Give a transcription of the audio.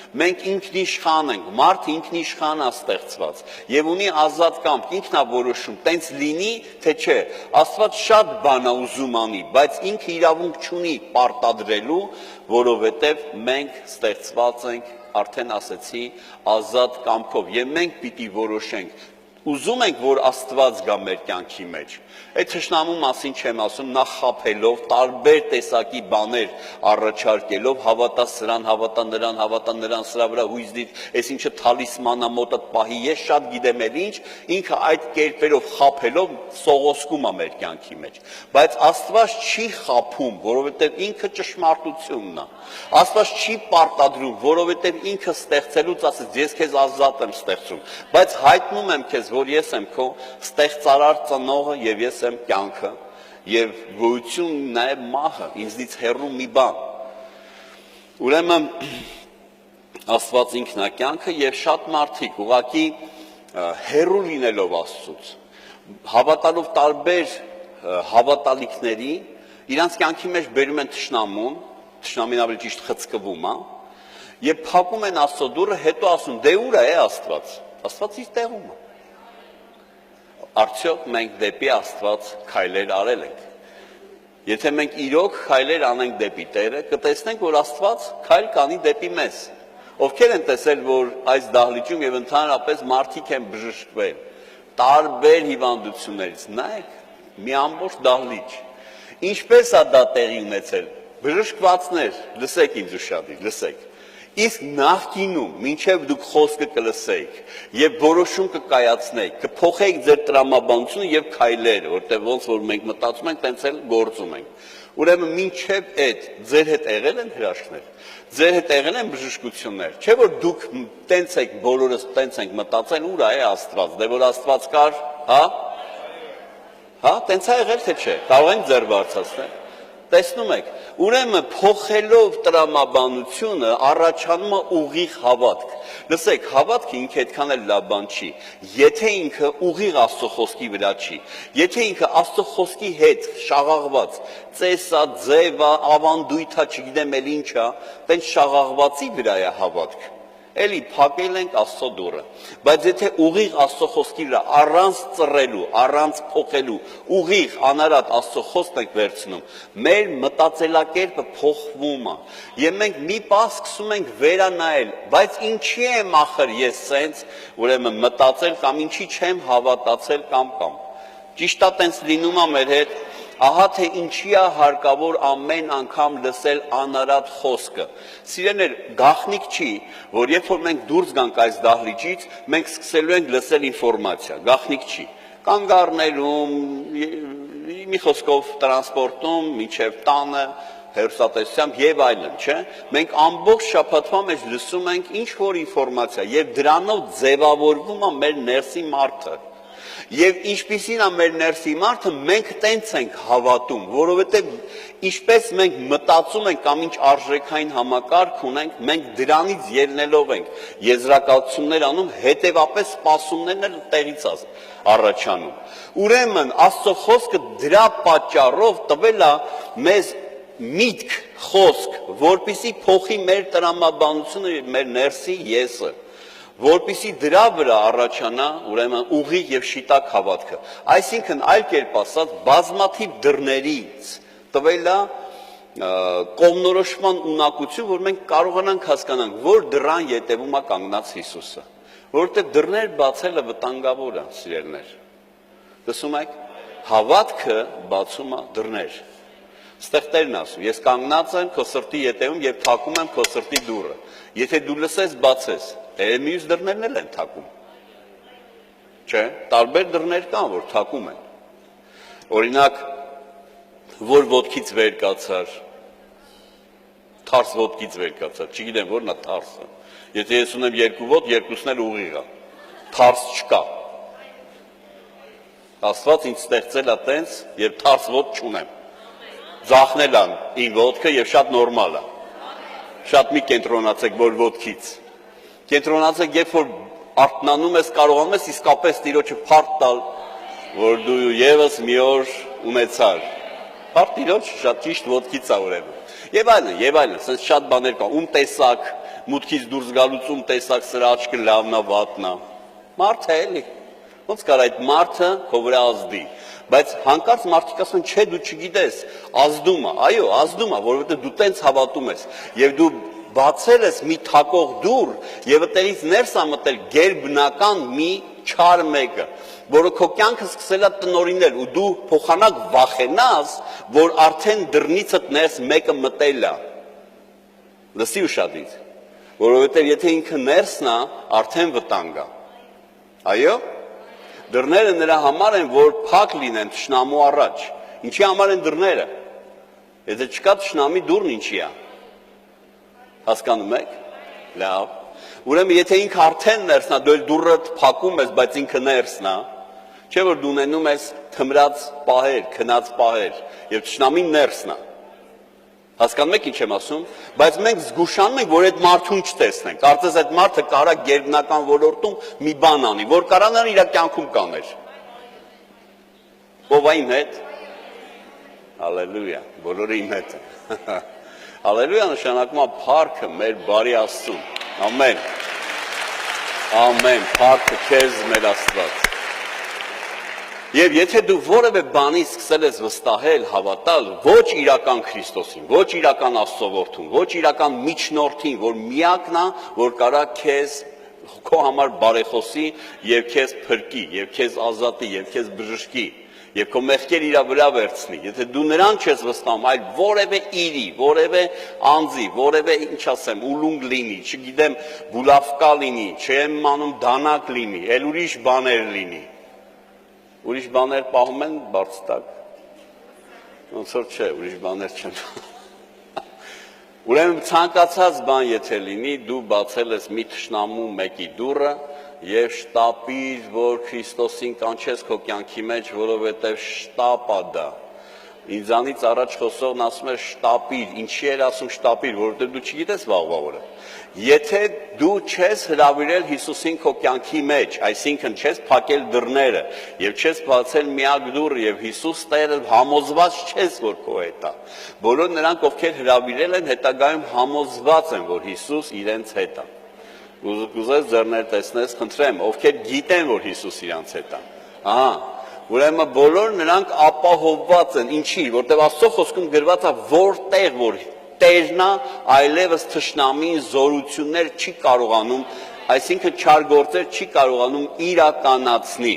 Մենք ինքնիշխան ենք, մարդը ինքնիշխան է ստեղծված եւ ունի ազատ կամք, ինքն է որոշում, տենց լինի, թե չէ։ Աստված շատ բան է ուզում անի, բայց ինքը իրավունք չունի պարտադրելու, որովհետեւ մենք ստեղծված ենք, արդեն ասեցի, ազատ կամքով եւ մենք պիտի որոշենք։ Ուզում ենք, որ Աստված գա մեր կյանքի մեջ։ Այդ թշնամու մասին չեմ ասում, նախ խաբելով, տարբեր տեսակի բաներ առաջարկելով, հավատա սրան, հավատա նրան, սրա վրա հույս դիր, այս ինչը թալիսմանա մոտդ պահի, ես շատ գիտեմ էլ ինչ, ինքը այդ կերպերով խաբելով սողոսկում է մեր կյանքի մեջ։ Բայց Աստված չի խաբում, որովհետև ինքը ճշմարտությունն է։ Աստված չի պարտադրում, որովհետև ինքը ստեղծելուց ասեց, ես քեզ ազատ եմ ստեղծում, բայց հայտնում եմ քեզ, որ ես եմ քո ստեղծարար ծնողը եւ ես եմ կյանքը եւ գոյությունն նաեւ մահը, ինձնից հեռու մի բան։ Ուրեմն Աստված ինքն է կյանքը եւ շատ մարդիկ ուղղակի հեռու լինելով Աստծուց, հավատալով տարբեր հավատալիքների, իրանց կյանքի մեջ բերում են թշնամուն, թշնամին ավելի ճիշտ խցկվում է, եւ փակում են Աստծո դուռը, հետո ասում, դե ուր է Աստված։ Աստված իր տեղում է։ Արդյոք մենք դեպի Աստված քայլեր արել ենք։ Եթե մենք իրոք քայլեր անենք դեպի Տերը, կտեսնենք, որ Աստված քայլ կանի դեպի մեզ։ Ովքեր են տեսել, որ այս դահլիճում եւ ընդհանրապես մարդիկ են բժշկվել տարբեր հիվանդություններից, նայեք, մի ամբողջ դահլիճ։ Ինչպես է դա տեղի ունեցել։ Բժշկվածներ, լսեք ինձ ուշադիր, լսեք։ Իսկ նախկինում, մինչև դուք խոսքը կլսեիք եւ որոշում կկայացնեիք, կփոխեիք ձեր տրամաբանությունը եւ քայլերը, որտեղ ոնց որ մենք մտածում ենք, տենց էլ գործում ենք։ Ուրեմն մինչև այդ ձեր հետ եղել են հրաշքներ, ձեր հետ եղել են բժշկություններ, չէ՞ որ դուք տենց եք, բոլորս տենց ենք մտածել, ուր է Աստված, դե որ Աստված կար, հա, տենց է եղել թե չէ, կարող ենք ձեր բարձրացնել։ Տեսնում եք, ուրեմն փոխելով տրամաբանությունը առաջանում է ուղիղ հավատք։ Լսեք, հավատքը ինքը այդքան էլ լավ բան չի, եթե ինքը ուղիղ Աստծո խոսքի վրա չի, եթե ինքը Աստծո խոսքի հետ շաղաղված, ծեսա, ձևա, ավանդույթա, չգիտեմ էլ ինչա, տենց շաղաղվածի վրա է հավատք։ Էլի փակել ենք Աստծո դուռը, բայց եթե ուղիղ Աստծո խոսքի վրա առանց ծռելու, առանց փոխելու, ուղիղ անարատ Աստծո խոսքն ենք վերցնում, մեր մտածելակերպը փոխվում է, եւ մենք մի պահ սկսում ենք վերանայել, բայց ինչի եմ ախր ես սենց, ուրեմն մտածել կամ ինչի չեմ հավատացել կամ։ Ճիշտ է տենց լինում է մեր հետ, ահա թե ինչի է հարկավոր ամեն անգամ լսել անարատ խոսքը։ Սիրելիներ, գաղտնիք չի, որ երբ որ մենք դուրս գանք այս դահլիճից, մենք սկսելու ենք լսել ինֆորմացիա, գաղտնիք չի։ Կանգառներում, մի խոսքով տրանսպորտում, մինչև տանը, հեռուստատեսությամբ եւ այլն, չէ՞։ Մենք ամբողջ շաբաթվա մեջ լսում ենք ինչ որ ինֆորմացիա եւ դրանով ձևավորվում է մեր ներսի մարդը։ Եվ ինչպիսին է մեր ներսի մարդը, մենք տենց ենք հավատում, որովհետև ինչպես մենք մտածում ենք կամ ինչ արժեքային համակարգ ունենք, մենք դրանից ելնելով ենք եզրակացություններ անում, հետևապես սպասումներն էլ տեղից առաջանում։ Ուրեմն Աստծո խոսքը դրա պատճառով տվել է մեզ միտք, խոսք, որպեսզի փոխի մեր տրամաբանությունը, մեր ներսի եսը, որպեսզի դրա վրա առաջանա ուրեմն ուղիղ եւ շիտակ հավատքը։ Այսինքն այլ կերպ ասած, բազմաթիվ դռներից տվել է կողմնորոշման ունակություն, որ մենք կարողանանք հասկանանք, որ դռան ետևում է կանգնած Հիսուսը, որովհետեւ դռներ բացելը վտանգավոր է, սիրելիներ։ Տեսնում եք, հավատքը բացում է դռներ։ Ստեղ Տերն ասում, ես կանգնած եմ քո սրտի ետևում եւ փակում եմ քո սրտի դուռը։ Եթե դու լսես, բացես, մյուս դռներն էլ են թակում։ Չէ, տարբեր դռներ կան, որ թակում են։ Օրինակ, որ ոտքից վեր կացար, թարս ոտքից վեր կացար, չգիտեմ որն է թարսը։ Եթե ես ունեմ երկու ոտ, երկուսն էլ ուղիղ է։ Թարս չկա։ Աստված ինձ ստեղծել է տենց, երբ թարս ոտ չունեմ։ Ձախնել ան իմ ոտքը եւ շատ նորմալ է։ Շատ մի կենտրոնացեք որ ոտքից։ Կենտրոնացեք, երբ որ արթնանում ես, կարողանում ես իսկապես Տիրոջը փառք տալ, որ դու եւս մի օր ունեցար։ Փառք Տիրոջ, շատ ճիշտ ոտքից է ուրեմն։ Եվ այլն, ասես շատ բաներ կան, ում տեսակ, մուտքից դուրս գալուց տեսակ սրա աչքը լավն է, վատն է։ Մարդ է էլի։ Ոնց կար այդ մարդը քո վրա ազդի։ Բայց հանկարծ մարդիկ ասեն, չէ, դու չգիտես, ազդում է։ Այո, ազդում է, որովհետև դու տենց հավատում ես եւ դու բացել ես մի թակող դուռ եւ այդտեղից ներս ա մտել գերբնական մի չար մեկը, որը քո կյանքը սկսել է տնօրինել ու դու փոխանակ վախենաս, որ արդեն դռնիցդ ներս մեկը մտել է։ Լսի ուշադիր, որովհետև եթե ինքը ներսն է, արդեն վտանգ է։ Այո, դռները նրա համար են, որ փակ լինեն թշնամու առաջ։ Ինչի համար են դռները։ Եթե չկա թշնամի դուռն ինչի է։ Հասկանում եք։ Լավ։ Ուրեմն եթե ինքը արդեն ներսն է, դու դուռը փակում ես, բայց ինքը ներսն է, չէ՞ որ դու ունենում ես թմրած պահեր, քնած պահեր, եւ թշնամին ներսն է։ Հասկանում եք ինչ եմ ասում, բայց մենք զգուշանում ենք, որ այդ մարդուն չտեսնենք։ Կարծես այդ մարդը կարա գերբնական ոլորտում մի բան անի, որ կարա նրան իր կյանքում կաներ։ Ով է իմ հետ։ Հալելույա, բոլորը իմ հետ են։ Հալելույա նշանակում է փառքը մեր բարի Աստծուն։ Ամեն։ Ամեն, փառքը քեզ մեր Աստված։ Եվ եթե դու որևէ բանի սկսել ես վստահել, հավատալ, ոչ իրական Քրիստոսին, ոչ իրական Աստծո որդուն, ոչ իրական միջնորդին, որ միակն է, որ կարա քեզ քո համար բարեխոսի եւ քեզ փրկի, եւ քեզ ազատի, եւ քեզ բժշկի, եւ քո մեղքեր իր վրա վերցնի, եթե դու նրան չես վստահում, այլ որևէ իրի, որևէ անձի, որևէ ինչ ասեմ, ուլունգ լինի, չգիտեմ, բուլավկա լինի, չեմ անում դանակ լինի, այլ ուրիշ բաներ լինի։ Ուրիշ բաներ պահում են բարձտակ։ Ոնց որ չէ, ուրիշ բաներ չեն։ Ուրեմն ցանկացած բան եթե լինի, դու բացել ես մի թշնամու մեկի դուռը եւ շտապիր, որ Քրիստոսին կանչես քո կյանքի մեջ, որովհետեւ շտապ է դա։ Ինձանից առաջ խոսողն ասում է շտապիր, ինչի էր ասում շտապիր, որովհետեւ դու չգիտես վաղվա օրը։ Եթե դու չես հրավիրել Հիսուսին քո կյանքի մեջ, այսինքն չես փակել դռները եւ չես բացել միակ դուռը եւ Հիսուս Տերը համոզված չես, որ քո հետ է։ Բոլոր նրանք, ովքեր հրավիրել են, հետագայում համոզված են, որ Հիսուս իրենց հետ է։ Ուզես ձեռներ տեսնես, խնդրեմ, ովքեր գիտեն, որ Հիսուս իրենց հետ է։ Ահա, ուրեմն բոլոր նրանք ապահովված են, ինչի, որտեղ Աստծո խոսքում գրված է, որտեղ որ Տերն է, այլևս թշնամին զորություններ չի կարողանում, այսինքն չար գործեր չի կարողանում իրականացնի։